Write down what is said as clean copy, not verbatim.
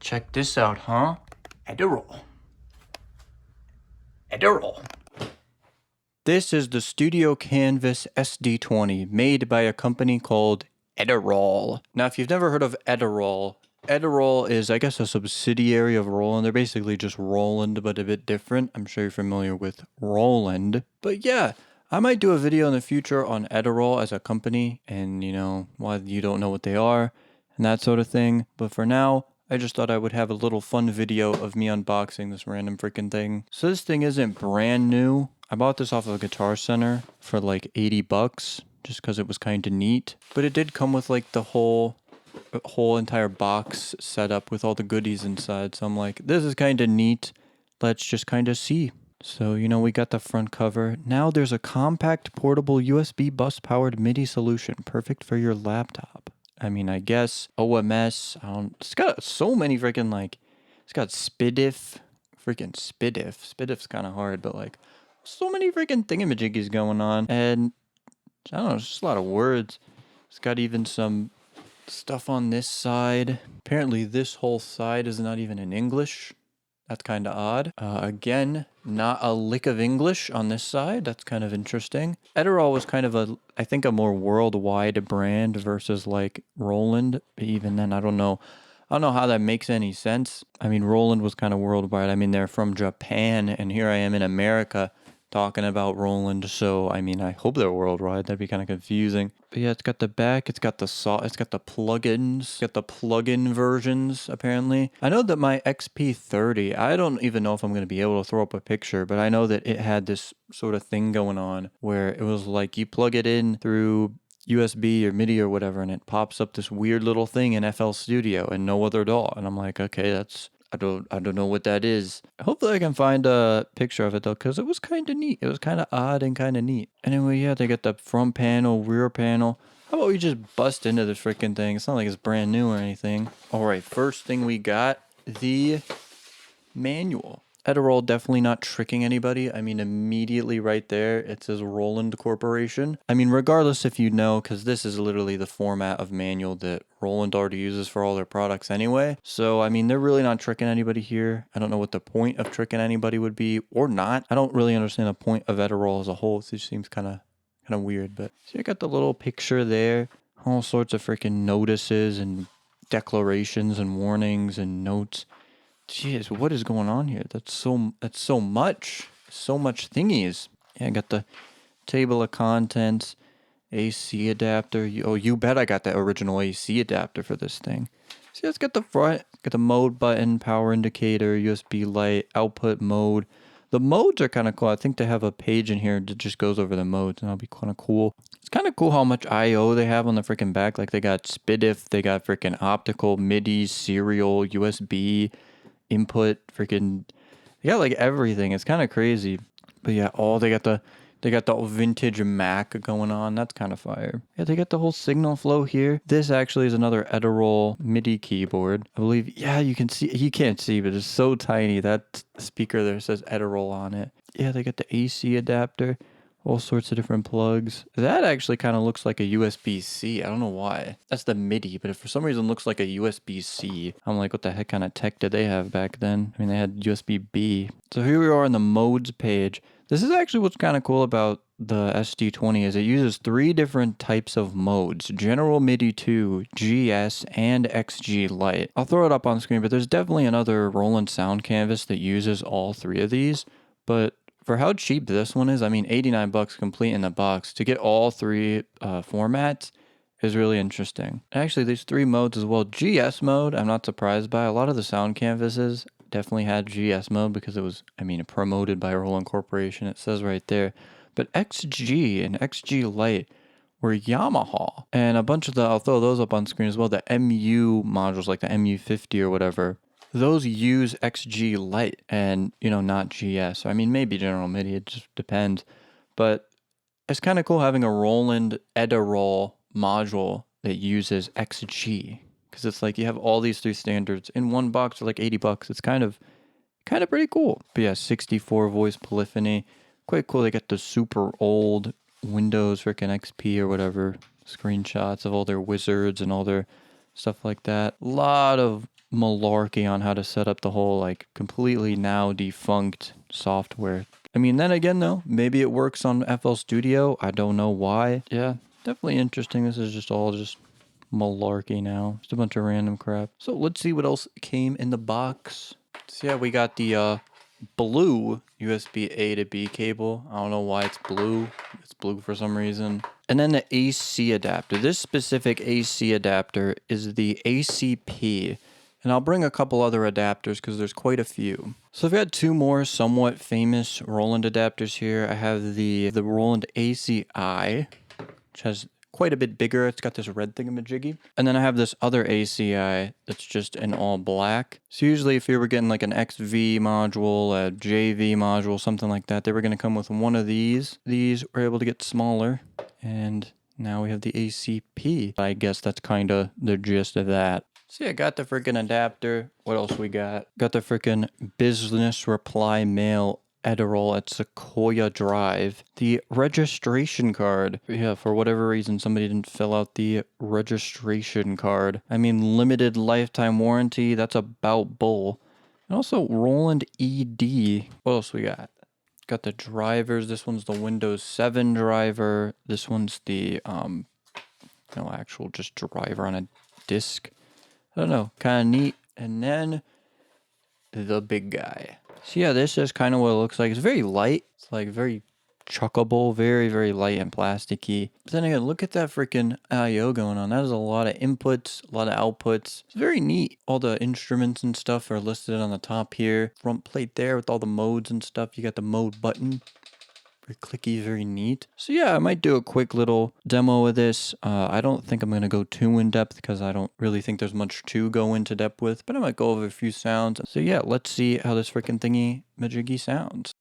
Check this out, huh? Edirol. Edirol. This is the Studio Canvas SD-20 made by a company called Edirol. Now, if you've never heard of Edirol, Edirol is, I guess, a subsidiary of Roland. They're basically just Roland, but a bit different. I'm sure you're familiar with Roland. But yeah, I might do a video in the future on Edirol as a company and, why you don't know what they are and that sort of thing. But for now, I just thought I would have a little fun video of me unboxing this random freaking thing. So this thing isn't brand new. I bought this off of Guitar Center for like 80 bucks just because it was kind of neat. But it did come with like the whole entire box set up with all the goodies inside. So I'm like, this is kind of neat. Let's just kind of see. So, we got the front cover. Now there's a compact portable USB bus powered MIDI solution, perfect for your laptop. I mean, I guess OMS, it's got so many freaking it's got SPDIF, freaking SPDIF. SPDIF's kind of hard, but so many freaking thingamajiggies going on. And I don't know, it's just a lot of words. It's got even some stuff on this side. Apparently this whole side is not even in English. That's kind of odd. Again, not a lick of English on this side. That's kind of interesting. Edirol was kind of I think a more worldwide brand versus Roland. But even then, I don't know how that makes any sense. I mean, Roland was kind of worldwide. I mean, they're from Japan, and here I am in America talking about Roland. So, I mean, I hope they're worldwide. That'd be kind of confusing. But yeah, it's got the back, it's got the plugins, it's got the plugin versions, apparently. I know that my XP30, I don't even know if I'm going to be able to throw up a picture, but I know that it had this sort of thing going on where it was like you plug it in through USB or MIDI or whatever, and it pops up this weird little thing in FL Studio and no other DAW. And I'm like, okay, I don't know what that is. Hopefully I can find a picture of it though, because it was kind of neat. It was kind of odd and kind of neat. Anyway, yeah, they got the front panel, rear panel. How about we just bust into this freaking thing? It's not like it's brand new or anything. All right, first thing we got, the manual. Edirol definitely not tricking anybody. I mean, immediately right there, it says Roland Corporation. I mean, regardless if you know, because this is literally the format of manual that Roland already uses for all their products anyway. So, I mean, they're really not tricking anybody here. I don't know what the point of tricking anybody would be or not. I don't really understand the point of Edirol as a whole. It just seems kind of weird. But so you got the little picture there. All sorts of freaking notices and declarations and warnings and notes. Jeez, what is going on here? That's so much. So much thingies. Yeah, I got the table of contents, AC adapter. You bet I got the original AC adapter for this thing. See, it's got the front, got the mode button, power indicator, USB light, output mode. The modes are kind of cool. I think they have a page in here that just goes over the modes, and that'll be kind of cool. It's kind of cool how much I/O they have on the freaking back. Like they got SPDIF, they got freaking optical, MIDI, serial, USB. Input, freaking, they got everything. It's kind of crazy. But yeah, they got the vintage Mac going on. That's kind of fire. Yeah, they got the whole signal flow here. This actually is another Edirol MIDI keyboard, I believe. Yeah, you can't see, but it's so tiny. That speaker there says Edirol on it. Yeah, they got the AC adapter. All sorts of different plugs. That actually kind of looks like a USB-C. I don't know why. That's the MIDI, but if for some reason it looks like a USB-C, I'm like, what the heck kind of tech did they have back then? I mean, they had USB-B. So here we are on the modes page. This is actually what's kind of cool about the SD-20 is it uses 3 different types of modes. General MIDI 2, GS, and XG Lite. I'll throw it up on screen, but there's definitely another Roland sound canvas that uses all 3 of these, but for how cheap this one is, I mean, 89 bucks complete in the box. To get all 3 formats is really interesting. Actually, there's 3 modes as well. GS mode, I'm not surprised by. A lot of the sound canvases definitely had GS mode because it was, promoted by Roland Corporation. It says right there. But XG and XG Lite were Yamaha. And a bunch of I'll throw those up on screen as well. The MU modules, like the MU50 or whatever. Those use XG Lite and, not GS. So, maybe General MIDI, it just depends. But it's kind of cool having a Roland Edirol module that uses XG. Because it's like you have all these 3 standards in one box for 80 bucks. It's kind of pretty cool. But yeah, 64 voice polyphony. Quite cool. They got the super old Windows freaking XP or whatever screenshots of all their wizards and all their stuff like that. A lot of malarkey on how to set up the whole, like, completely now defunct software. I mean, then again, though, maybe it works on FL Studio. I don't know why. Yeah, definitely interesting. This is just all just malarkey now. Just a bunch of random crap. So let's see what else came in the box. So yeah, we got the blue USB A to B cable. I don't know why it's blue. It's blue for some reason. And then the AC adapter. This specific AC adapter is the ACP. And I'll bring a couple other adapters because there's quite a few. So I've got two more somewhat famous Roland adapters here. I have the Roland ACI, which has quite a bit bigger. It's got this red thingamajiggy. And then I have this other ACI that's just in all black. So usually if you were getting like an XV module, a JV module, something like that, they were going to come with one of these. These were able to get smaller. And now we have the ACP. I guess that's kind of the gist of that. See, I got the freaking adapter. What else we got? Got the freaking business reply mail Edirol at Sequoia Drive. The registration card. Yeah, for whatever reason, somebody didn't fill out the registration card. I mean, limited lifetime warranty. That's about bull. And also, Roland ED. What else we got? Got the drivers. This one's the Windows 7 driver. This one's the, no, actual just driver on a disk. I don't know, kind of neat. And then the big guy. So yeah, this is kind of what it looks like. It's very light. It's like very chuckable, very, very light and plasticky. But then again, look at that freaking I/O going on. That is a lot of inputs, a lot of outputs. It's very neat. All the instruments and stuff are listed on the top here. Front plate there with all the modes and stuff. You got the mode button. Very clicky, very neat. So yeah, I might do a quick little demo of this. I don't think I'm going to go too in depth because I don't really think there's much to go into depth with, but I might go over a few sounds. So yeah, let's see how this freaking thingy majiggy sounds.